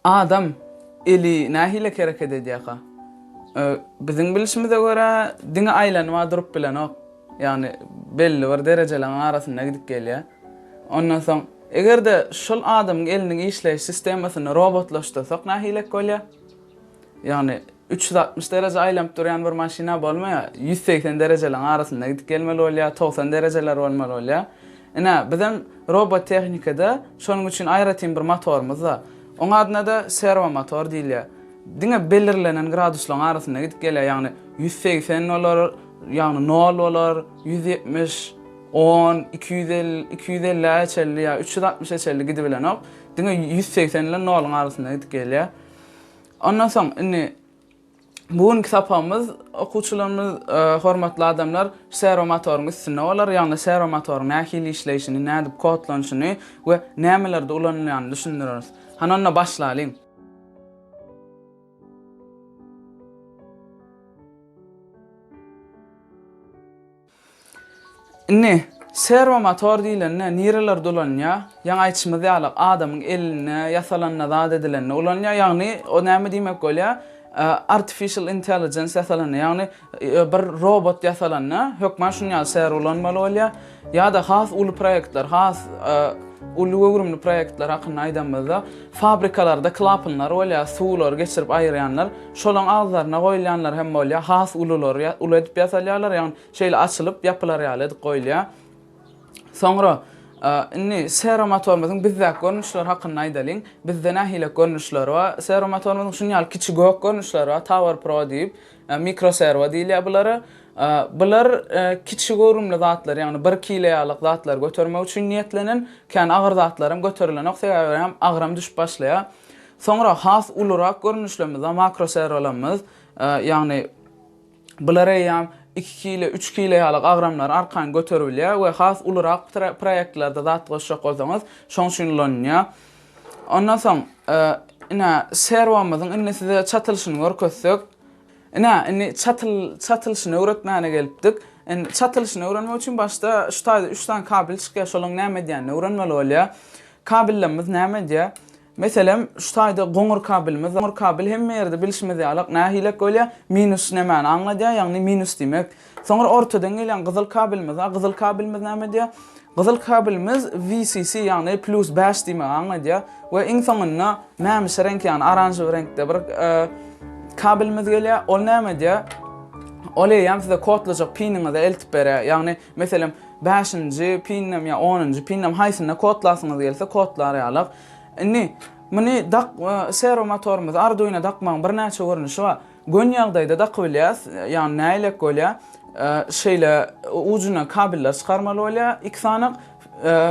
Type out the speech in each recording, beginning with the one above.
Adam eli nahile hareket ediyaka. Bizim bilişimize göre dine aylanma durup bilen o. Yani belli var derecelerin arasında gidip geliyor. Ondan sonra eğer de şol adamın elinin işleyiş sistemasını robotlaştırsak nahile kolya. Yani 360 derece aylanıp duran bir maşina bolmaya 180 derecelerin arasında gidip gelmeli olya, 90 dereceler olmalı olya. Bizim robot teknikada şunun için ayratin bir motorumuz var. Onun adına da servo motor değil ya. Dine belirlenen gradusların arasında gidip geliyor yani 180 olur, yani 0 olur, 170, 10, 250, 250 çelli ya 360 çelli gidip bilen ok. Dine 180 ile 0'ın arasında gidip geliyor. Ondan sonra bugün kitapımız, okuçularımız, hormatlı adamlar servo motorun üstüne olar. Yani servo motorun nähili işleyişini, nädip kodlanışını ve nämelerde ulanılanı düşündürürüz. Onunla başlayalım. Servo motor diýilende nireler dolanýa, ýa aýtmyzy ýaly adamyň eline, yasalanna zat edilenine ulanýa, ýagny o näme diýmek bolýar? Artificial intelligence yasalanna, ýagny bir robot yasalanna, hökmen şuňa ser ulanmaly bolýar. Ýa-da has ulu proýektler, has ulu öwrümli proýektler hakynda aýdamyzda fabrikalarda klapanlar bolýar, suwlar geçirip aýyrýanlar, şolaň agzaryna goýulýanlar hem bolýar, has ulular, ulu edip ýasalýarlar, ýagny şeýle açylyp ýapylar ýaly goýulýar. Sonra servo motorumuzun bizzat görnüşleri hakkında aýdalyň. Bizde nähile görnüşler var. Servo motorumuzun şuňal kiçik gök görnüşleri var. Tower Pro diýip, mikro servo diýilýär bulary. Bular kiçik görümli zatlar, yani 1 kiloýalyk zatlar götürmek üçin niýetlenen, kän agyr zatlarym götürilen oksaýar agyram düşüp başlaýar. Sonra has ulurak görnüşlerimiz, makro servolarymız, yani bulara ýa 2 kilo, 3 kiloýalyk agramlar arkan götürilýär we has ulurak proýektlarda zat goşak bolsaňyz şoň üçin ulanýar. Ondan soň serwomyzyň size çatylşyny görkezsek, çatylşyny öwretmäne gelipdik. Çatylşyny öwrenmek üçin başda şu taýda 3 tane kabel çykýar, şolaň näme diýenini öwrenmeli bolýar. Kabellerimiz näme diýär? Meselem şu taýda goňur kabelimiz, goňur kabel hemme ýerde bilişimize ýalyk nähile bolýar, minus nämäni aňladýar, ýagny minus diýmek. Soňra ortadan gelen gyzyl kabelimiz, gyzyl kabelimiz näme diýär? Gyzyl kabelimiz VCC, ýagny plus 5 diýmek aňladýar we iň soňunda näme renk, ýagny aranjy renkde bir kabelimiz gelýär. Ol näme diýär? Ole ýam size kodlajak piniňizi eltip berýär. Ýagny meselem 5-nji pinim ýa 10-njy pinim haýsyna kodlasyňyz gelse kodlar ýalyk. Muni servo motorumuz Arduino dakmaň bir näçe görnüşi bar. Gön ýagdaýda dakylýas, ýani näýlek bolýar? Şeýle ucuna kabeller çykarmaly bolýar. Iki tane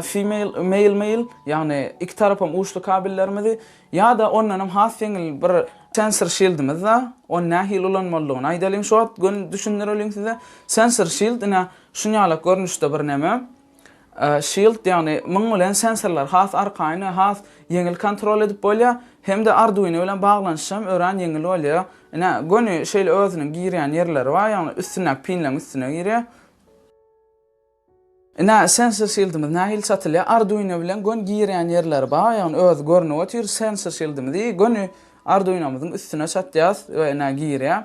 female male, ýagny iki tarapam uçlu kabellerimizi ýa-da ondan has ýeňil bir sensor shieldimiz bar. O nähil ulanmalygyny aýdalym şu wagt gön düşündirelim size. Sensor shield şuňalyk görnüşde bir näme? Shield ýagny muň bilen sensorlar has arkaýny has ýeňil kontrol edip bolýar, hem de Arduino bilen baglanşam ören ýeňil bolýar. Göni şeýle özüniň girýän ýerleri bar, ýagny üstüne pinleň üstüne girýär. Sensor shieldimiz nähil satylýar? Arduino bilen gön girýän ýerleri bar, ýagny öz görnüp otyr sensor shieldimizi göni Arduino'myzyň üstüne satýas we girýär.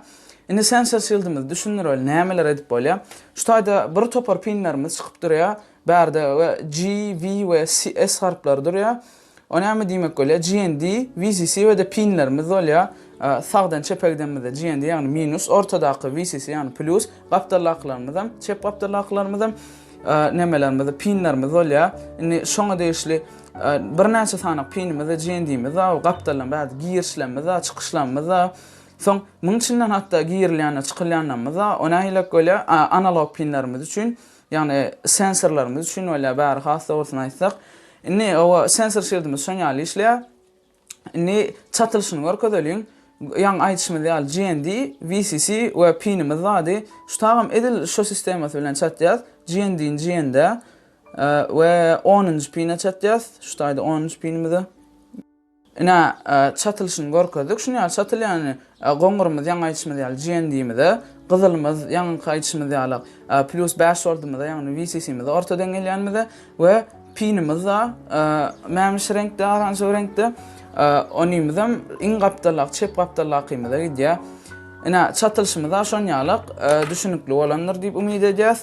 Sensor shieldimiz düşünür nämeler edip bolýar? Şu taýda bir topar pinlerimiz çykyp durýar. Bärde G, V we S harflary durýar. O näme diýmek bolýar? GND, VCC we de pinlerimiz bolýar. Sagdan çepegden de GND ýagny minus, ortadaky VCC ýagny plus, gapdalaklarymyzdan, çep gapdalaklarymyzdan nämelerimiz, pinlerimiz bolýar. Şoňa değişli bir näçe sanyk pinimiz, GND'miz, gapdalan bäzi girişlerimiz, çykyşlarymyz, soň muň içinden hatda girilýän, çykylýanlarymyz, ona hilek bolýar analog pinlerimiz üçin. Yani sensorlarımız üçün öyle bär hasta olsun aýtsak. O sensor shieldimiz şoňaly işleýär. Çatylşyny görkezeliň. Ýa aýtmyzy ýaly GND, VCC we pinimiz zady. Şu tagam edil şu sistemasy bilen çatýas. GND we 10-njy pine çatýas. Şu taýda 10-njy pinimiz. Çatylşyny görkezdik. Şuňa çatylýany goňurymyz ýa aýtmyzy ýaly GND'miz. Gyzylymyz ýa aýtmyzy ýaly plus 5 voltymyz, ýagny VCC'miz ortadan gelýänmiz we pinimiz mämiş renkde, aranjy renkde. onymyzam in gapdalak, çep gapdalak kymyda gidýär. Ina çatılşymyza şonýalyk düşünükli bolandyr diýip umyt edýäs.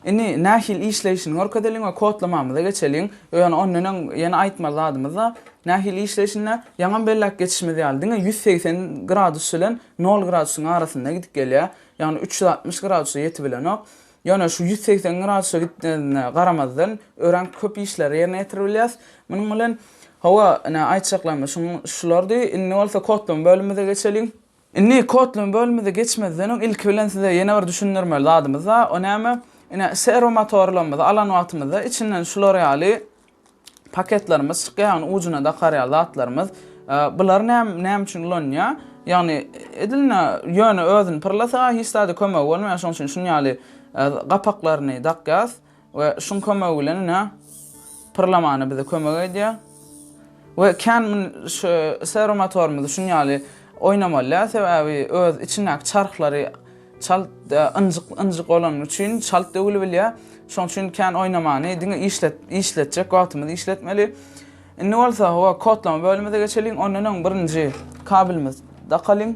Ini nähil işleýişini görkezeliň we kodlamamyza geçeliň. Ýöne ondan ýene aýtmaly adymyza nähil işleýişine ýaňam bellek geçişmi diýildiň. 180 gradus bilen 0 gradusyň arasynda gidip gelýär. Ýani 360 gradusa ýetip bilenok. Ýöne şu 180 gradusa gitdiğine garamazdan ören köp işler ýerine ýetirbilýär. Munyň bilen hawa aýtsaklamy şulardy. Inni bolsa kodlama bölümine geçeliň. Inni kodlama bölümine geçmezden ilk bilen size ýene bir düşündirmeli adymyza. O näme? Ina servo motorlarymyzy alan wagtymyzda içinden şular ýaly paketlerimiz çykýan ucuna da karýaly atlarymyz. Bular näme üçin ulanýar? Ýani edilne ýöne özüni pırlasa hiç da kömek bolmaýar. Şoň üçin şunu ýaly gapaklaryny dakýas we şun kömek bilen pırlamany bize kömek edýär. We kan şu servo motorymyzy şunu ýaly oýnamalýar sebäbi öz içindäki çarklary ıncık olan üçün çalt dögülü bilýär. Şoň üçin kan oýnamany diňe işletjek wagtymyzy işletmeli. Indi bolsa hawa kodlama bölümine geçeliň. Ondan birinji kabelimiz daqalyň.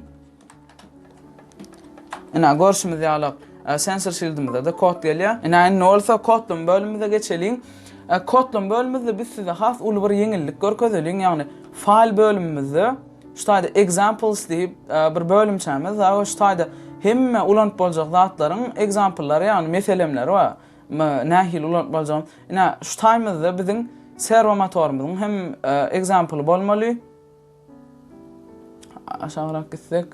Ina görüşimiz ýalyk sensor şildimizde de kod gelýär. Ina indi bolsa kodlama bölümine geçeliň. Kodlama bölüminde biz size has uly bir ýeňillik görkezeliň. Ýagny fail bölümimizde şu taýda examples diýip bir bölümçämiz we şu taýda hemme ulanyp boljak zatlaryň examplelary ýani meselemleri we nähil ulanyp boljak. Ina şu taýmyzda biziň servo motorymyzyň hem example bolmaly. Aşağı gitsek.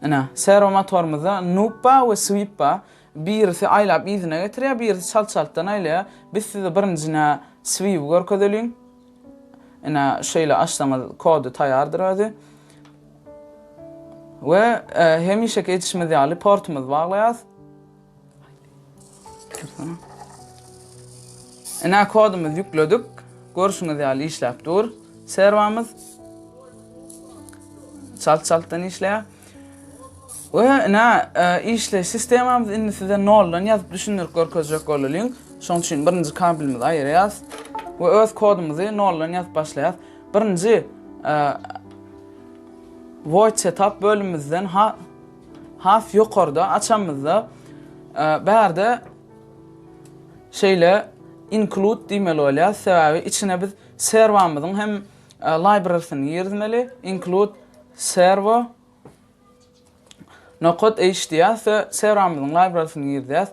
Ina servo motorymyza nupa we sweepa birisi aýlap izine getirýär, birisi çalt-çaltdan aýlýar. Biz size birincine sweep görkezeliň. Ina şeýle açsaňyz kodu taýardyr özi. We hemişe geçişimiz ýaly portumyz baglaýas. Ina kodumyzy ýükledik. Görüşüňiz ýaly işläp dur. Serwamyz çalt-çaltdan işleýär. We ina işle sistemamyz indi size noldan ýazyp düşündirip görkezjek bolýar. Şoň üçin birinji kabelimizi aýyrýas. We öz kodumuzy noldan ýazyp başlaýas. Birinji void setup bölümimizden haf ýokarda açamyzda bärde şeýle include diýmeli bolýar. Sebäbi içine biz serwamyzyň hem librarysyny ýerdimeli. Include servo nokot html serwamyzyň librarysyny ýerdäs.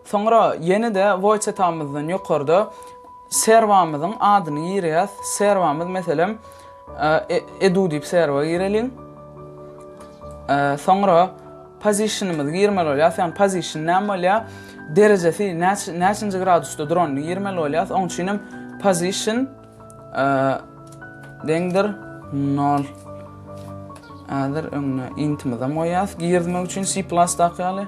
Soňra ýene-de void setupymyzdan ýokarda serwamyzyň adyny ýerýäs. Serwamyz meselem edu diýip serwa ýereliň. Soňra positionymyzy ýermeli bolýar. Ýani position näme bolýar? Derejesi näçinji gradusda duranyny ýermeli bolýar. Oň üçin position deňdir 0. Adır öňüne intimiz moýas girmek üçin C+ dakýaly.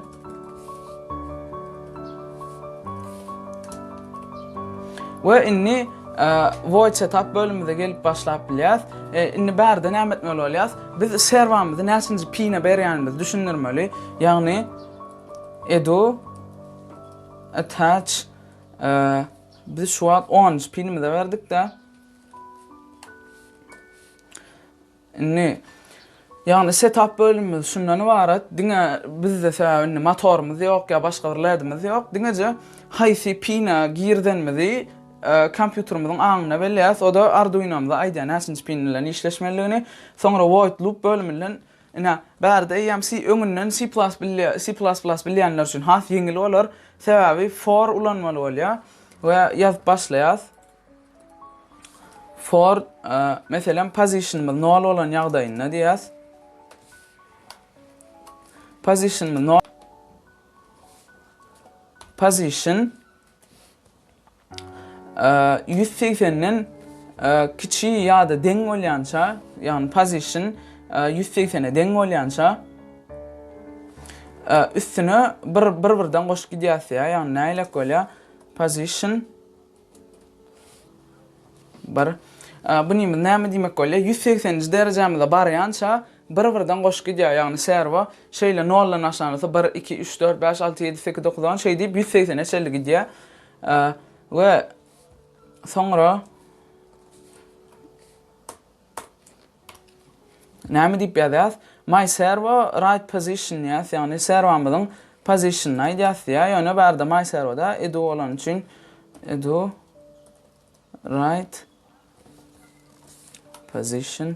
We inni void setup bölüminde gelip başlap bilýär. Inni bärde näme etmeli bolýar? Biz serwamyzy näçinji pine berýänimizi düşündirmeli. Ýagny edu attach biz şu an 10 pinimizi berdik de. Inni ýagny setup bölümimiz şundan ibaret. Diňe bizde sebäbi motorumyz ýok ýa başga bir ledimiz ýok. Diňeje haýsy pine girdenmedi kompýuterimiziň aňyna belläs. O da Arduino'myza aýdýan näçinji pin bilen işleşmeligini. Soňra void loop bölümünden ina bärde EMC öňünden C++ bilýänler üçin has ýeňil bolar. Sebäbi for ulanmaly bolýar we ýazyp başlaýas. For meselem positionymyz 0 bolan ýagdaýynda diýäs. Position 0. Position 180'nin kiçi ýa-da deň bolýança, ýani position 180'e deň bolýança üstüne bir-birden goşup gidýär, ýani näýlek bolýar? Position Buny näme diýmek bolýar? 180 derejemizde barýança bir-birden goşup gidýär, ýagny serwo şeýle 0-dan aşanysy 1 2 3 4 5 6 7 8 9 10 şeý diýip 180'e çelli gidýär. We soňra Näme diýip ýazýas? My servo right position ýaz, ýani serwamyzyň positiony ýaz ýa. Ýöne barda my servoda edu bolan üçin edu right position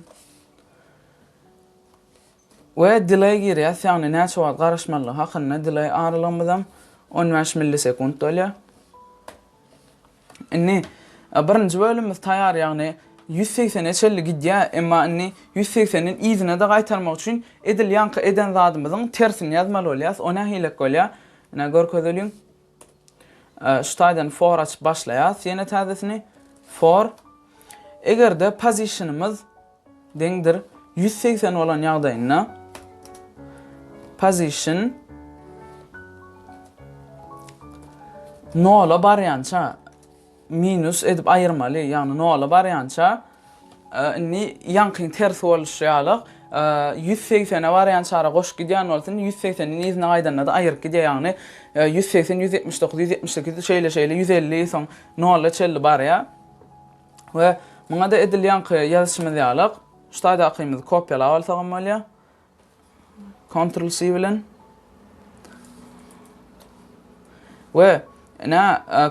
we delay girýär, ýani näçe wagt garaşmaly hakyna delay aralamydan 15 millisekund bolýar. Inni birinji bölümimiz taýar, ýani 180 eçelli gidýär, emma inni 180-in izine de gaýtarmak üçin edil ýanky eden zadymyzyň tersini ýazmaly bolýar. Ona hilek bolýar. Ina görkezeliň. Şu taýdan for açyp başlaýar. Ýene täzesini for. Egerde positionymyz deňdir 180 bolan ýagdaýynda position nola barýança minus edip ayırmaly, ýani nola barýança inni ýankyň tersi boluşýarlyk 180'e barýançara goşup gidýän bolsyn 180'in izine gaýdanda da aýryp gidýär, ýani 180, 179, 178 şeýle 150 soň nola çelli barýar. We muňa da edil ýanky ýazışymyz ýalyk. Şu taýda akymyzy kopýalap alsagam bolýar. Ctrl C bilen. We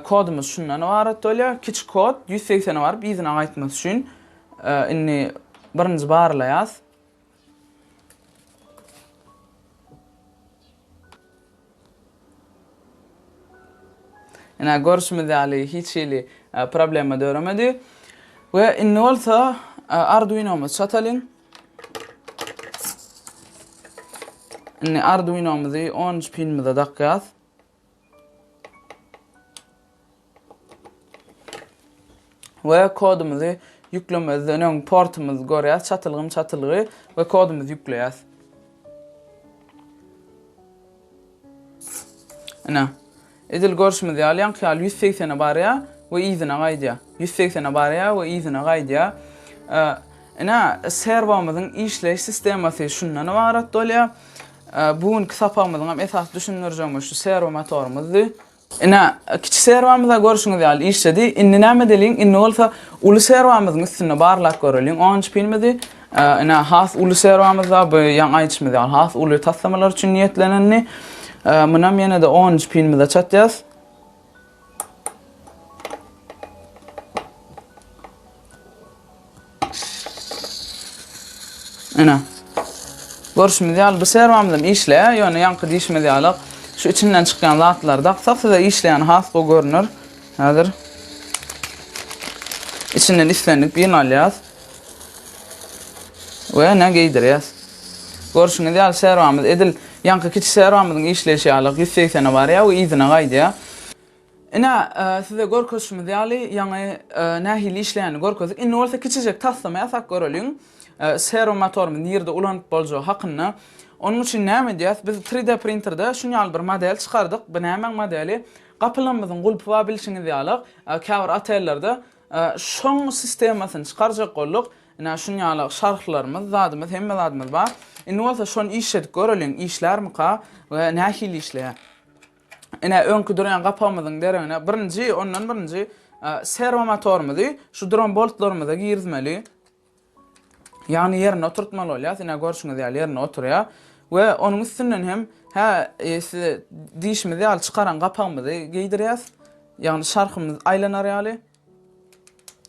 kodumuz şundan ibaret bolýar. Kiçik kod 180'e baryp izine gaýtmak üçin inni birinji barlaýas. Ina görüşmedi ýaly hiç hili problema döremedi. We inni bolsa Arduino'myz çatalyň. Inni Arduino'myzy 13 pinmide dakýas. We kodumuzy yüklemezden öň portumuzy görýäs, çatylgy we kodumuzy ýükleýäs. Ana edil görüşmedi ýaly ýanky 180'e barýar we izine gaýdýar. 180'e barýar we izine gaýdýar. Ana serwamyzyň işleýiş sistemasy şundan ibaret bolýar. Bugünkü sapamyzyň hem esas düşünürjegim şu serwo motorumyzdy. Ina kiçik serwamyza görüşiňiz ýaly işledi. Inni näme delin? Inni bolsa uly serwamyzyň üstüne barlak görelin. 13 pinmidi. Ina has uly serwamyza bu ýan aýtmyzy ýaly has uly taslamalar üçin niýetlenenni. Munam ýene de 13 pinmide çatýas. Ina görüşmiz ýaly bu serwamyzdan işleýär, ýöne ýanky diýişmez ýaly. Şu içinden çykýan zatlar daqsaqsa işleýän has bu görünür. Häzir içinden islenip bir alýas. We näme geýdirýäs. Görüşiňiz ýaly serwamyz edil ýanky kiçik serwamyzyň işleýişi ýaly 180'e barýar we izine gaýdýar. Ina size görkezişimiz ýaly ýaňy nähili işleýäni görkezik. Inni bolsa kiçijek taslama ýasak göreliň. Serwo motorumyz ýerde ulanyp bolýar hakyna. Onun üçin näme diýäs? Biz 3D printerda şunýaly bir model çykardyk. Bu näme modeli? Gapylarymyzyň gulpy we bilişiňiz ýaly käbir atellerde şoň sistemasyny çykarjak bolduk. Ina şunýaly şarhlarymyz, zadymyz, hemme zadymyz bar. Indi bolsa şonu işledip göreliň, işlermi-ka we nähili işleýär. Ina öňkü duran gapamyzyň deregine birinji serwo motorumyzy şu duran boltlarymyza girizmeli. Yani yerine oturtmaly bolýar. Ina görüşiňiz ýaly yerine oturýar. We onuň üstünden hem diýişimiz ýaly çykaran gapamyzy geýdirýäs. Yani şarhymyz aýlanar ýaly.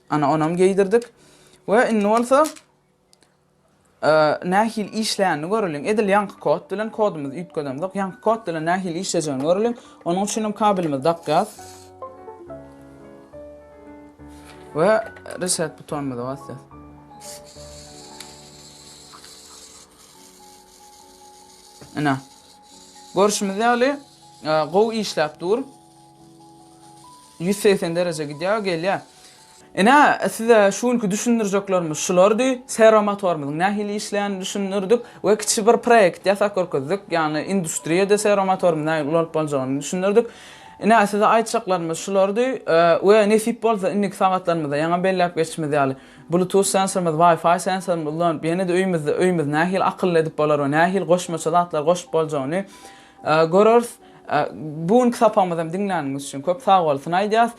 Ana onam geýdirdik. We inni bolsa nähil işleýänini göreliň. Edil ýanky kod bilen kodumuzy ýitkezemdik. Ýanky kod bilen nähil işleýänini göreliň. Onuň üçin kabelimiz dakýas. We reset butonuny da basýas. Ana görüşimiz ýaly gowy işläp dur. 180 derece gidýär, gelýär. Ina size şuňky düşündirjeklerimiz şulardy. Serwo motorumyzyň nähili işleýänini düşünürdik we kiçik bir proýekt ýasak görkezdik. Ýani industriýede serwo motorumyň nähili bolup boljagyny düşünürdik. Ina size aýtjaklarymyz şulardy we nesip bolsa innik sagatlarymyzda ýaňa belläp geçimiz ýaly. Bluetooth sensorumyz, Wi-Fi sensorumyz bolan ýene de öýümizde nähili akylly edip bolar we nähili goşma zatlar goşup boljagyny görürs. Bugün sapamızdan dinläniniz üçin köp sag bolsun aýdýas.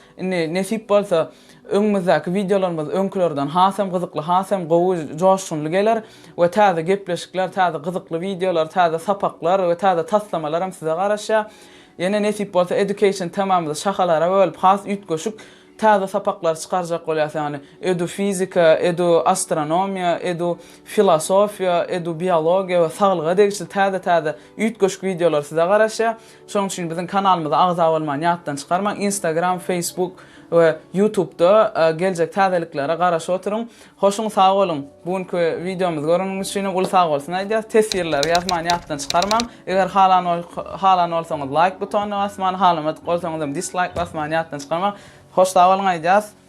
Nesip bolsa öňümüzdäki videolarymyz öňkülerden hasam gyzykly, hasam gowy, joşgunly geler we täze gepleşikler, täze gyzykly videolar, täze sapaklar we täze taslamalar hem size garaşa. Ýene nesip bolsa education tamamyzy şahalara bölüp has ütgoşuk täze sapaklar çykarjak bolýar. Yani edu fizika, edu astronomiya, edu filosofiya, edu biologiya we saglyga degişli täze ütgoşuk videolar size garaşa. Şoň üçin biziň kanalymyza agza bolman ýatdan çykarmaň. Instagram, Facebook we YouTube'da geljek täzeliklere garaşa oturuň. Hoşuň sag bolun. Bugünkü videomyz görüňiz üçin ul sag bolsun aýdýas. Tesirler ýazman ýatdan çykarmaň. Eger halan bolsaňyz like butonuna basmaň, halamaty bolsaňyz dislike basmaň ýatdan çykarmaň. Hoş sag bolun aýdýas.